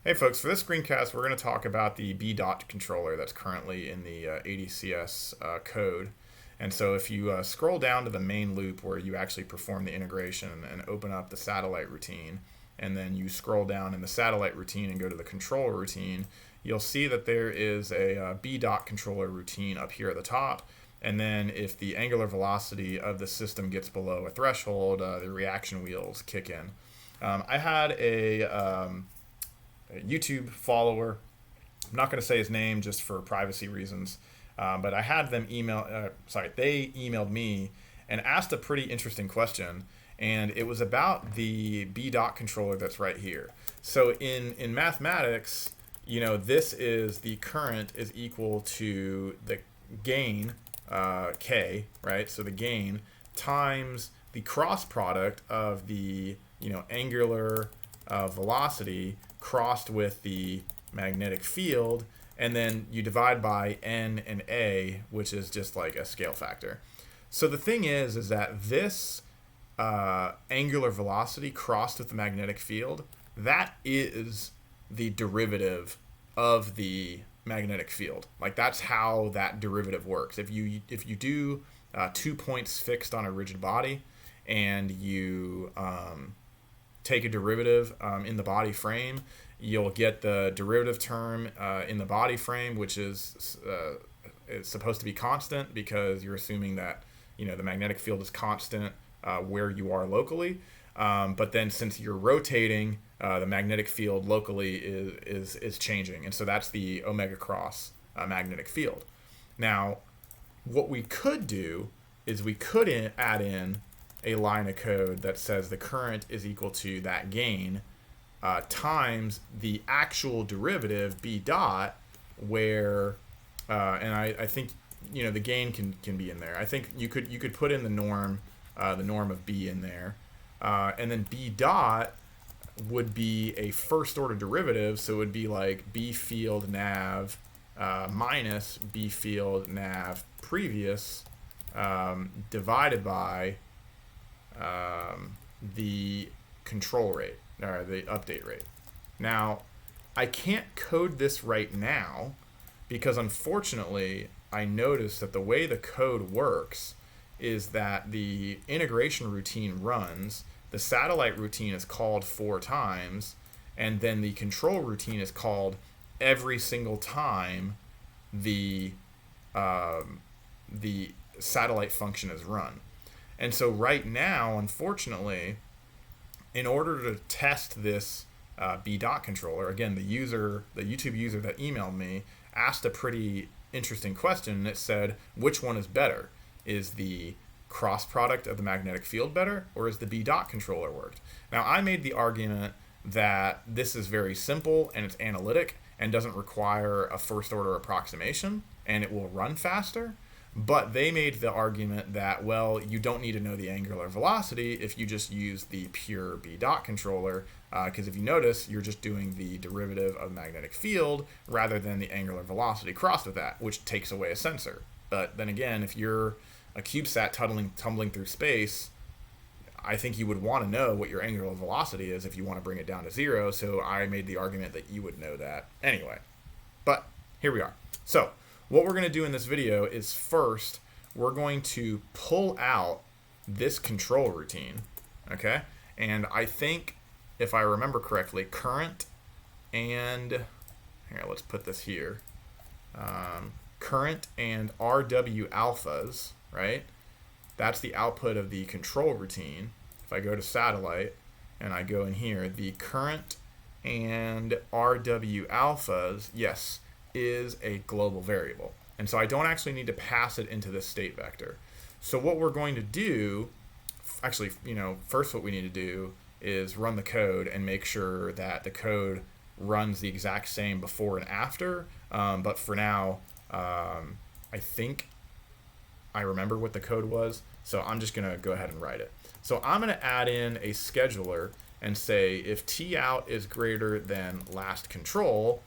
Hey folks, for this screencast, we're going to talk about the Bdot controller that's currently in the ADCS code. And so if you scroll down to the main loop where you actually perform the integration and open up the satellite routine, and then you scroll down in the satellite routine and go to the controller routine, you'll see that there is a Bdot controller routine up here at the top. And then if the angular velocity of the system gets below a threshold, the reaction wheels kick in. I had a YouTube follower. I'm not going to say his name just for privacy reasons, but I had them they emailed me and asked a pretty interesting question, and it was about the Bdot controller that's right here. So in mathematics, this is the current is equal to the gain, K, right? So the gain times the cross product of the, angular velocity crossed with the magnetic field, and then you divide by n and a, which is just like a scale factor. So the thing is that this angular velocity crossed with the magnetic field, that is the derivative of the magnetic field. Like, that's how that derivative works. If you do 2 points fixed on a rigid body, and you take a derivative in the body frame, you'll get the derivative term in the body frame, which is it's supposed to be constant because you're assuming that the magnetic field is constant where you are locally. But then since you're rotating, the magnetic field locally is changing, and so that's the omega cross magnetic field. Now, what we could do is we could add in a line of code that says the current is equal to that gain times the actual derivative B dot, where and I think the gain can be in there. I think you could put in the norm of B in there, and then B dot would be a first order derivative, so it would be like B field nav minus B field nav previous divided by the control rate, or the update rate. Now, I can't code this right now because unfortunately I noticed that the way the code works is that the integration routine runs, the satellite routine is called 4 times, and then the control routine is called every single time the satellite function is run. And so right now, unfortunately, in order to test this Bdot controller, again, the YouTube user that emailed me asked a pretty interesting question, and it said, which one is better? Is the cross product of the magnetic field better, or is the Bdot controller worked? Now, I made the argument that this is very simple and it's analytic and doesn't require a first order approximation, and it will run faster. But they made the argument that, well, you don't need to know the angular velocity if you just use the pure Bdot controller, because if you notice, you're just doing the derivative of magnetic field rather than the angular velocity crossed with that, which takes away a sensor. But then again, if you're a CubeSat tumbling through space, I think you would want to know what your angular velocity is if you want to bring it down to 0, so I made the argument that you would know that anyway. But here we are. So what we're going to do in this video is, first, we're going to pull out this control routine, okay? And I think, if I remember correctly, current and, here, let's put this here, current and RW alphas, right? That's the output of the control routine. If I go to satellite and I go in here, the current and RW alphas, yes, is a global variable. And so I don't actually need to pass it into this state vector. So what we're going to do, actually, first what we need to do is run the code and make sure that the code runs the exact same before and after. But for now, I think I remember what the code was, so I'm just going to go ahead and write it. So I'm going to add in a scheduler and say if Tout is greater than last control,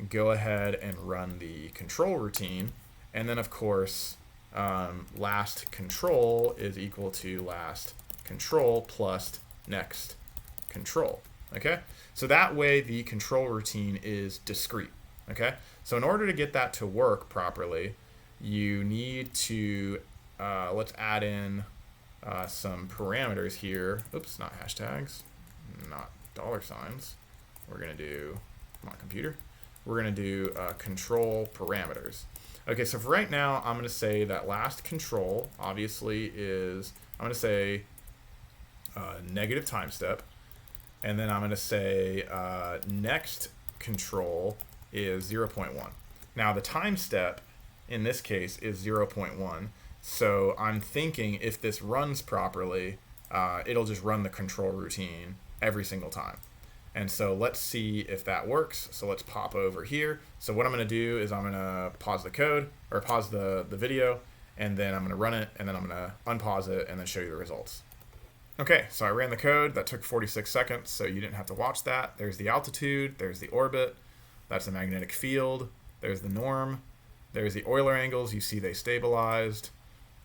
go ahead and run the control routine, and then of course last control is equal to last control plus next control. Okay, so that way the control routine is discrete. Okay, so in order to get that to work properly, you need to let's add in some parameters here. Oops, not hashtags, not dollar signs. We're gonna do, come on computer, we're gonna do control parameters. Okay, so for right now, I'm gonna say that last control obviously is, I'm gonna say negative time step, and then I'm gonna say next control is 0.1. Now the time step in this case is 0.1, so I'm thinking if this runs properly, it'll just run the control routine every single time. And so let's see if that works. So let's pop over here. So what I'm going to do is I'm going to pause the code, or pause the video, and then I'm going to run it, and then I'm going to unpause it and then show you the results. Okay, so I ran the code. That took 46 seconds, so you didn't have to watch that. There's the altitude, there's the orbit, that's the magnetic field, there's the norm, there's the Euler angles, you see they stabilized,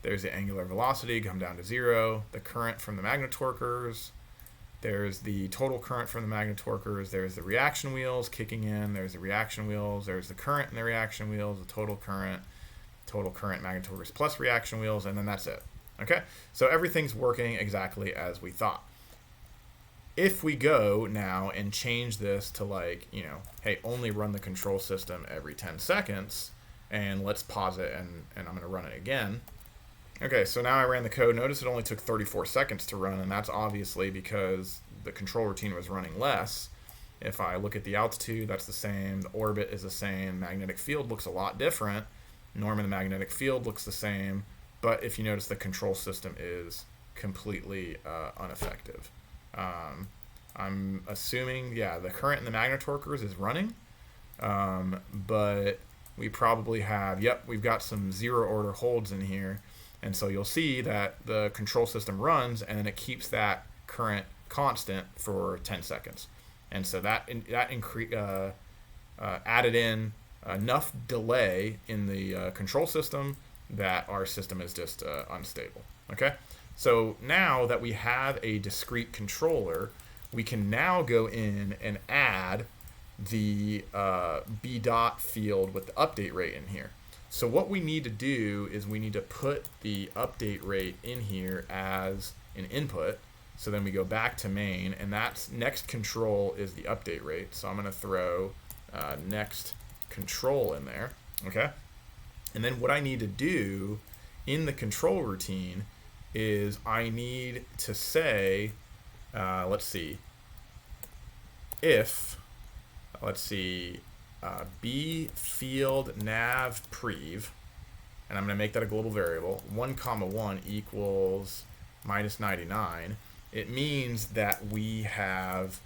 there's the angular velocity, come down to 0, the current from the magnetorquers, there's the total current from the magnetorquers, there's the reaction wheels kicking in, there's the reaction wheels, there's the current in the reaction wheels, the total current magnetorquers plus reaction wheels, and then that's it. Okay, so everything's working exactly as we thought. If we go now and change this to, like, you know, hey, only run the control system every 10 seconds, and let's pause it, and I'm going to run it again. Okay, so now I ran the code. Notice it only took 34 seconds to run, and that's obviously because the control routine was running less. If I look at the altitude, that's the same. The orbit is the same. Magnetic field looks a lot different. Norm in the magnetic field looks the same. But if you notice, the control system is completely ineffective. I'm assuming, yeah, the current in the magnetorquers is running, but we probably have, yep, we've got some zero order holds in here, and so you'll see that the control system runs and then it keeps that current constant for 10 seconds, and so that added in enough delay in the control system that our system is just unstable. Okay. So now that we have a discrete controller, we can now go in and add the Bdot field with the update rate in here. So what we need to do is we need to put the update rate in here as an input. So then we go back to main, and that's next control is the update rate. So I'm going to throw next control in there. Okay. And then what I need to do in the control routine is I need to say, let's see, if, let's see, b field nav prev, and I'm going to make that a global variable, 1, 1 equals minus 99. It means that we have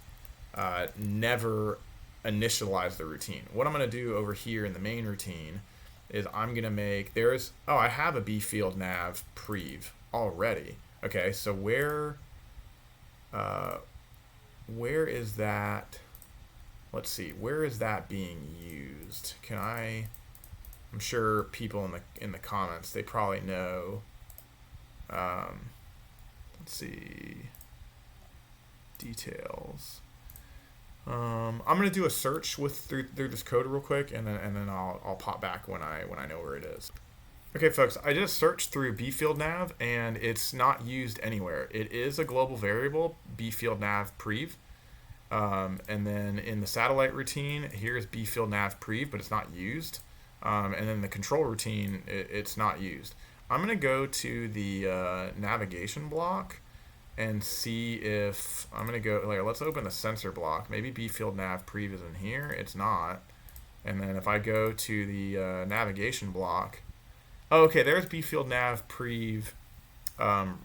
never initialized the routine. What I'm going to do over here in the main routine is I'm going to make, I have a b field nav prev already. Okay, so where is that? Let's see, where is that being used? I'm sure people in the comments, they probably know. Let's see, details. I'm gonna do a search through this code real quick, and then I'll pop back when I know where it is. Okay, folks, I just searched through bfieldNav, and it's not used anywhere. It is a global variable, bfieldNav prev, and then in the satellite routine, here's bfieldNav prev, but it's not used. And then the control routine, it's not used. I'm gonna go to the navigation block and see if I'm gonna go. Let's open the sensor block. Maybe bfieldNav prev is in here. It's not. And then if I go to the navigation block. Oh, okay, there's bfieldNav prev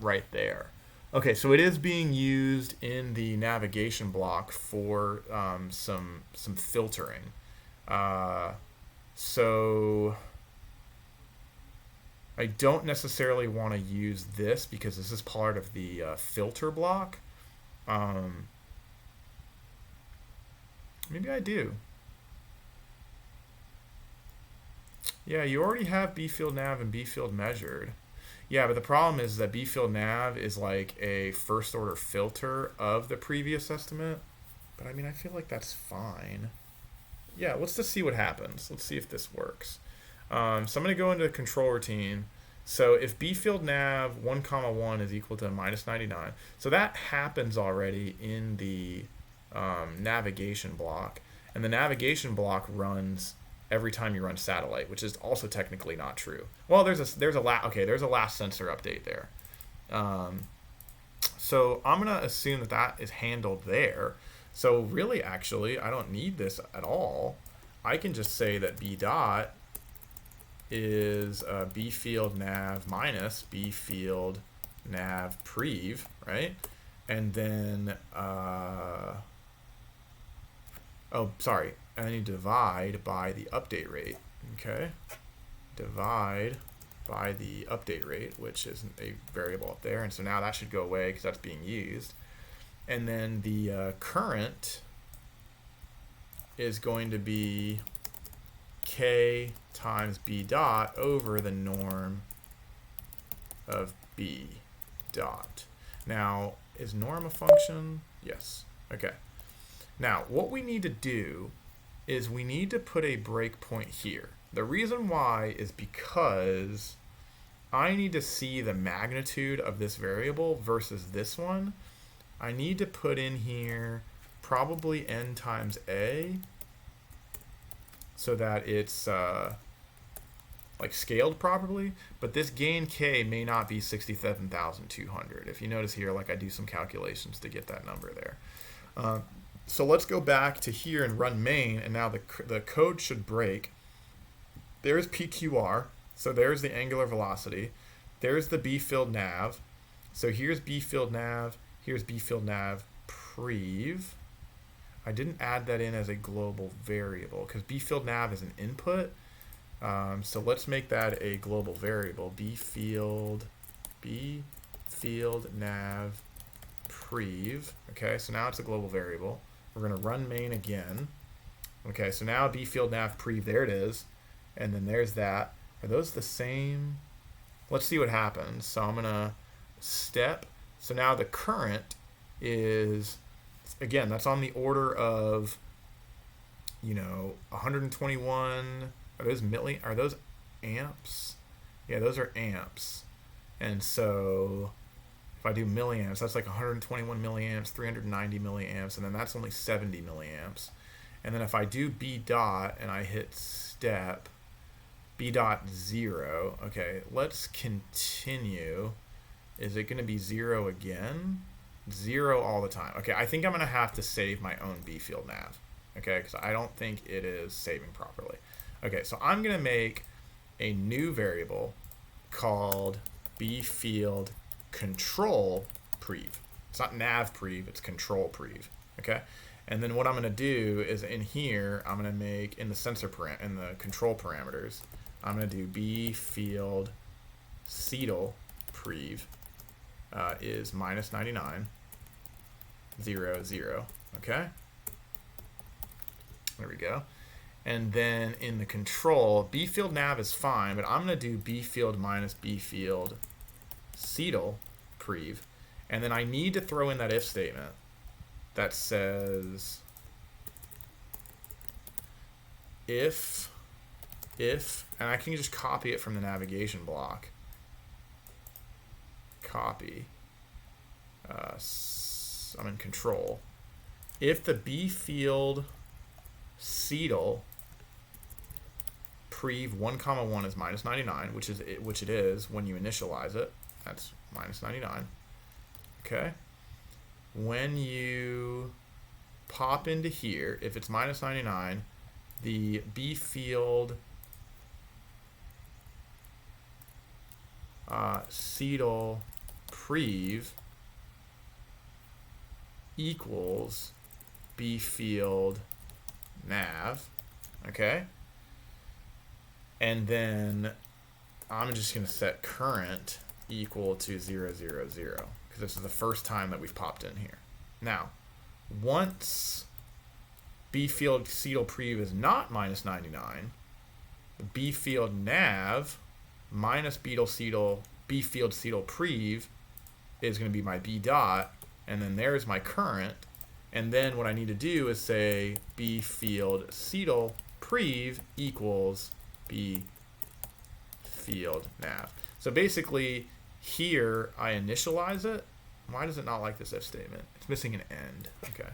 right there. Okay, so it is being used in the navigation block for some filtering. So I don't necessarily want to use this because this is part of the filter block. Maybe I do. Yeah, you already have bfieldNav and bfieldMeasured. Yeah, but the problem is that bfieldNav is like a first order filter of the previous estimate. But I mean, I feel like that's fine. Yeah, let's just see what happens. Let's see if this works. So I'm going to go into control routine. So if b field nav 1 comma 1 is equal to minus 99, so that happens already in the navigation block, and the navigation block runs every time you run satellite, which is also technically not true. Well, there's a last sensor update there. So I'm gonna assume that that is handled there. So really, actually, I don't need this at all. I can just say that Bdot is b field nav minus b field nav prev, right? And then oh, sorry, and then you divide by the update rate. Okay, divide by the update rate, which is a variable up there, and so now that should go away because that's being used. And then the current is going to be k times b dot over the norm of b dot. Now, is norm a function? Yes. Okay. Now, what we need to do is we need to put a breakpoint here. The reason why is because I need to see the magnitude of this variable versus this one. I need to put in here probably n times a so that it's like scaled properly, but this gain k may not be 67,200. If you notice here, like I do some calculations to get that number there. So let's go back to here and run main, and now the code should break. There's PQR, so there's the angular velocity. There's the b field nav. So here's b field nav, here's b field nav prev. I didn't add that in as a global variable because b field nav is an input. So let's make that a global variable. b field nav prev. Okay, so now it's a global variable. We're going to run main again. Okay, so now b field nav prev, there it is. And then there's that. Are those the same? Let's see what happens. So I'm going to step. So now the current is, again, that's on the order of, 121. Are those milli? Are those amps? Yeah, those are amps. And so if I do milliamps, that's like 121 milliamps, 390 milliamps, and then that's only 70 milliamps. And then if I do b dot and I hit step, b dot 0, okay, let's continue. Is it going to be 0 again? 0 all the time. Okay, I think I'm going to have to save my own b field nav, okay, because I don't think it is saving properly. Okay, so I'm going to make a new variable called b field control prev. It's not nav prev, it's control prev. Okay, and then what I'm going to do is in here I'm going to make in the control parameters, I'm going to do b field Seidel prev is minus 99 0 0. Okay, there we go. And then in the control, b field nav is fine, but I'm going to do b field minus b field Seidel prev. And then I need to throw in that if statement that says if, and I can just copy it from the navigation block. Copy. I'm in control. If the b field Seidel prev 1 comma 1 is minus 99, which it is when you initialize it. That's minus 99. Okay. When you pop into here, if it's minus 99, the b field Seidel prev equals b field nav. Okay. And then I'm just going to set current equal to 0 0 0 because this is the first time that we've popped in here. Now, once b field Seidel prev is not minus 99, the b field nav minus b field Seidel prev is going to be my b dot, and then there's my current, And then what I need to do is say b field cdal prev equals b field nav. So basically here I initialize it. Why does it not like this if statement? It's missing an end. Okay.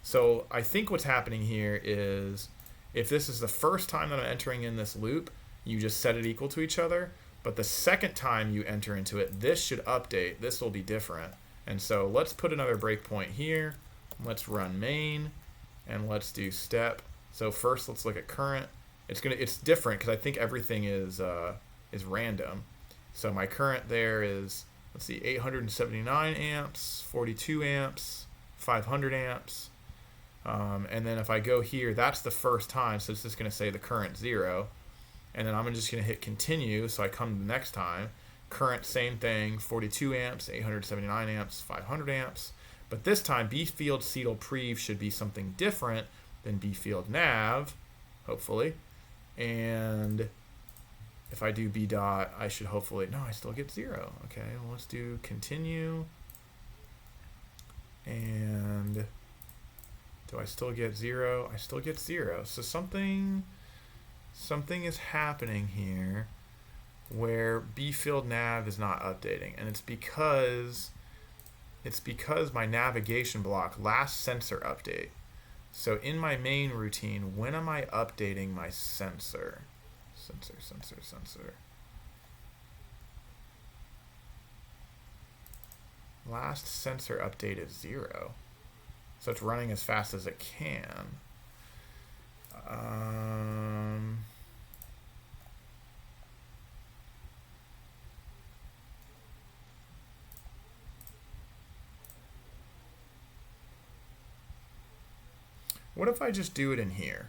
So I think what's happening here is if this is the first time that I'm entering in this loop, you just set it equal to each other. But the second time you enter into it, this should update. This will be different. And so let's put another breakpoint here. Let's run main and let's do step. So first let's look at current. It's different because I think everything is random. So my current there is, let's see, 879 amps, 42 amps, 500 amps. And then if I go here, that's the first time, so it's just going to say the current 0. And then I'm just going to hit continue, so I come to the next time. Current, same thing, 42 amps, 879 amps, 500 amps. But this time, b field cdal prev should be something different than b field nav, hopefully. And if I do Bdot, I should hopefully, no, I still get 0. Okay, well, let's do continue. And do I still get 0? I still get 0. So something is happening here where b field nav is not updating, and it's because my navigation block last sensor update. So in my main routine, when am I updating my sensor? Sensor. Last sensor update is 0. So it's running as fast as it can. What if I just do it in here?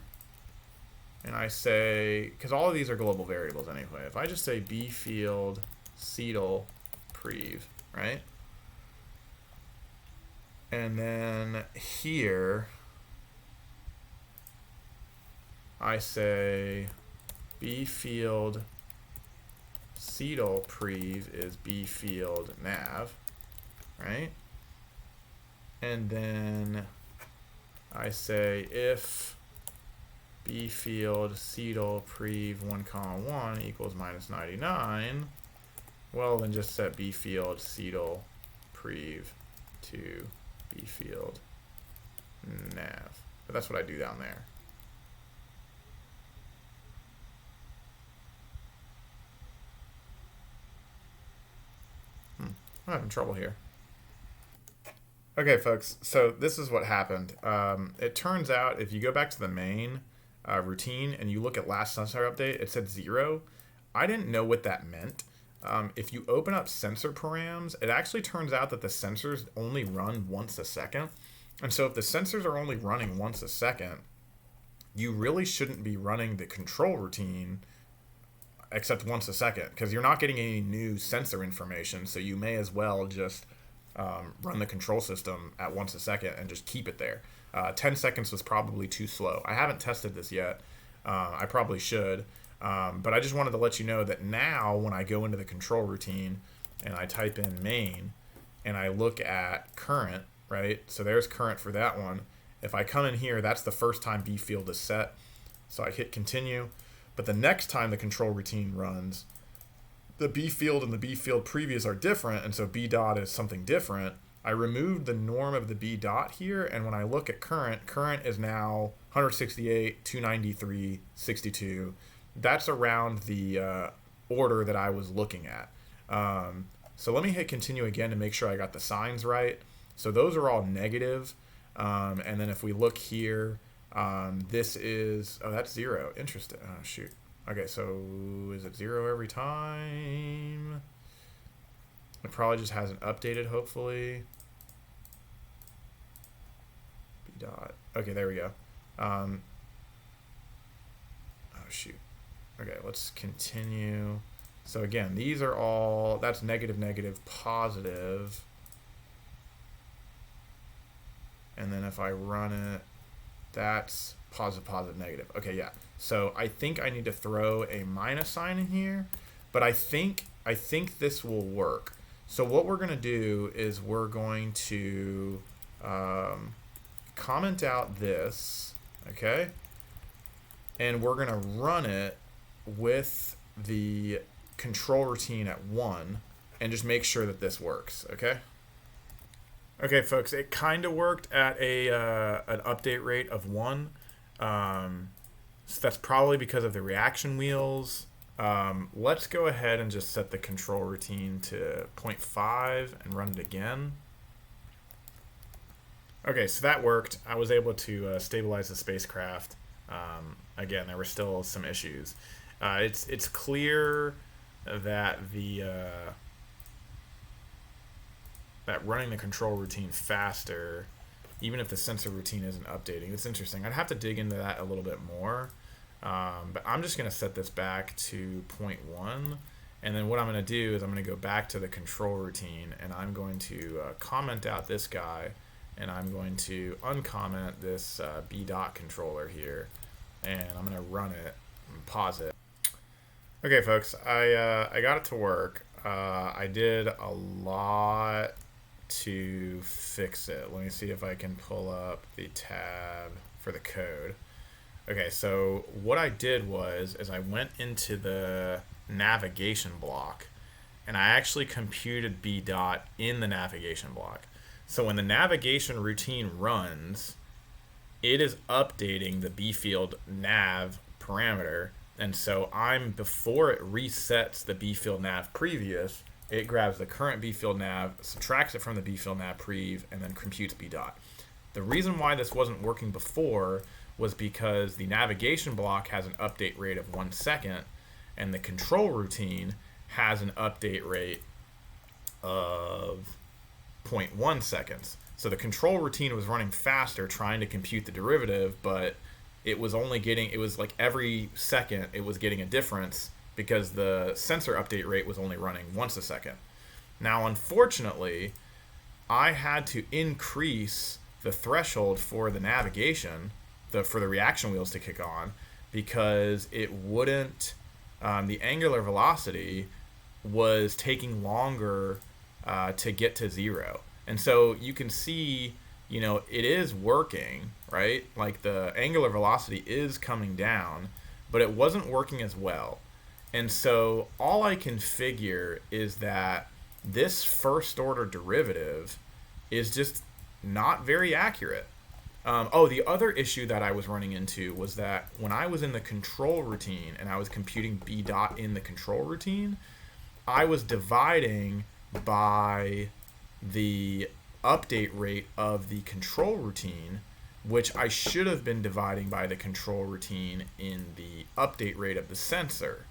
And I say, because all of these are global variables anyway, if I just say b field cdal prev, right? And then here, I say b field cdal prev is b field nav, right? And then I say if b field cdal prev 1, equals -99, well then just set b field cdal prev to b field nav. But that's what I do down there. I'm having trouble here. Okay, folks, so this is what happened. It turns out if you go back to the main routine and you look at last sensor update, it said 0. I didn't know what that meant. If you open up sensor params, it actually turns out that the sensors only run once a second. And so if the sensors are only running once a second, you really shouldn't be running the control routine except once a second, because you're not getting any new sensor information, so you may as well just run the control system at once a second and just keep it there. 10 seconds was probably too slow. I haven't tested this yet. I probably should. But I just wanted to let you know that now when I go into the control routine and I type in main and I look at current, right? So there's current for that one. If I come in here, that's the first time B field is set. So I hit continue. But the next time the control routine runs, the B field and the B field previous are different, and so B dot is something different. I removed the norm of the B dot here, and when I look at current is now 168, 293, 62. That's around the order that I was looking at. So let me hit continue again to make sure I got the signs right. So those are all negative. And then if we look here, this is, oh, that's 0. Interesting. Oh, shoot. Okay, so is it 0 every time? It probably just hasn't updated, hopefully. B dot. Okay, there we go. Oh, shoot. Okay, let's continue. So again, these are all, that's negative, negative, positive. And then if I run it, that's positive, positive, negative. Okay, yeah. So I think I need to throw a minus sign in here, but I think this will work. So what we're going to do is we're going to comment out this, okay? And we're gonna run it with the control routine at 1 and just make sure that this works, okay? Okay, folks, it kind of worked at an update rate of 1. So that's probably because of the reaction wheels. Let's go ahead and just set the control routine to 0.5 and run it again. Okay, so that worked. I was able to stabilize the spacecraft. Again, there were still some issues. It's clear that that running the control routine faster, even if the sensor routine isn't updating, it's interesting. I'd have to dig into that a little bit more. But I'm just going to set this back to 0.1. And then what I'm going to do is I'm going to go back to the control routine, and I'm going to comment out this guy, and I'm going to uncomment this Bdot controller here, and I'm going to run it and pause it. Okay, folks, I got it to work. I did a lot to fix it. Let me see if I can pull up the tab for the code. Okay, so what I did was I went into the navigation block, and I actually computed Bdot in the navigation block. So when the navigation routine runs, it is updating the B field nav parameter. And so before it resets the B field nav previous, it grabs the current B field nav, subtracts it from the B field nav prev, and then computes Bdot. The reason why this wasn't working before was because the navigation block has an update rate of 1 second, and the control routine has an update rate of 0.1 seconds. So the control routine was running faster trying to compute the derivative, but it was like every second it was getting a difference because the sensor update rate was only running once a second. Now, unfortunately, I had to increase the threshold for the navigation, for the reaction wheels to kick on, because it wouldn't, the angular velocity was taking longer to get to 0. And so you can see, it is working, right? Like the angular velocity is coming down, but it wasn't working as well. And so all I can figure is that this first order derivative is just not very accurate. The other issue that I was running into was that when I was in the control routine and I was computing Bdot in the control routine, I was dividing by the update rate of the control routine, which I should have been dividing by the control routine in the update rate of the sensor.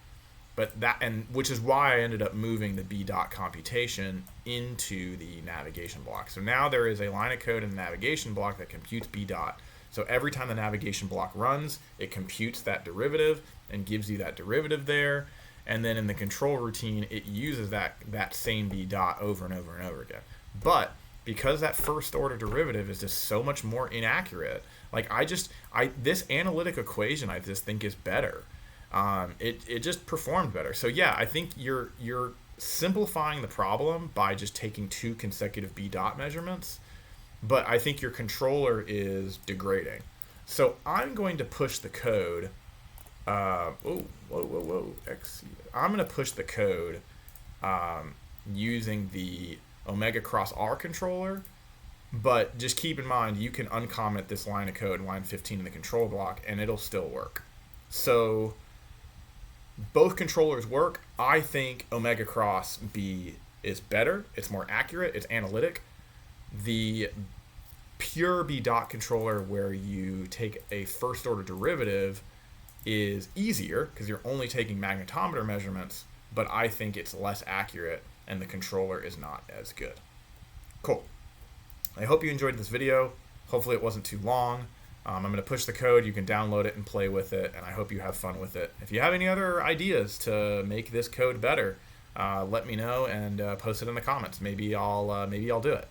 Which is why I ended up moving the Bdot computation into the navigation block. So now there is a line of code in the navigation block that computes Bdot. So every time the navigation block runs, it computes that derivative and gives you that derivative there. And then in the control routine, it uses that same Bdot over and over and over again. But because that first order derivative is just so much more inaccurate, like this analytic equation I just think is better. It just performed better. So yeah, I think you're simplifying the problem by just taking 2 consecutive Bdot measurements, but I think your controller is degrading. So I'm going to push the code. I'm going to push the code using the Omega Cross R controller, but just keep in mind you can uncomment this line of code, line 15 in the control block, and it'll still work. So both controllers work. I think Omega Cross B is better. It's more accurate. It's analytic. The pure Bdot controller where you take a first order derivative is easier because you're only taking magnetometer measurements, but I think it's less accurate and the controller is not as good. Cool. I hope you enjoyed this video. Hopefully it wasn't too long. I'm going to push the code. You can download it and play with it, and I hope you have fun with it. If you have any other ideas to make this code better, let me know and post it in the comments. Maybe I'll do it.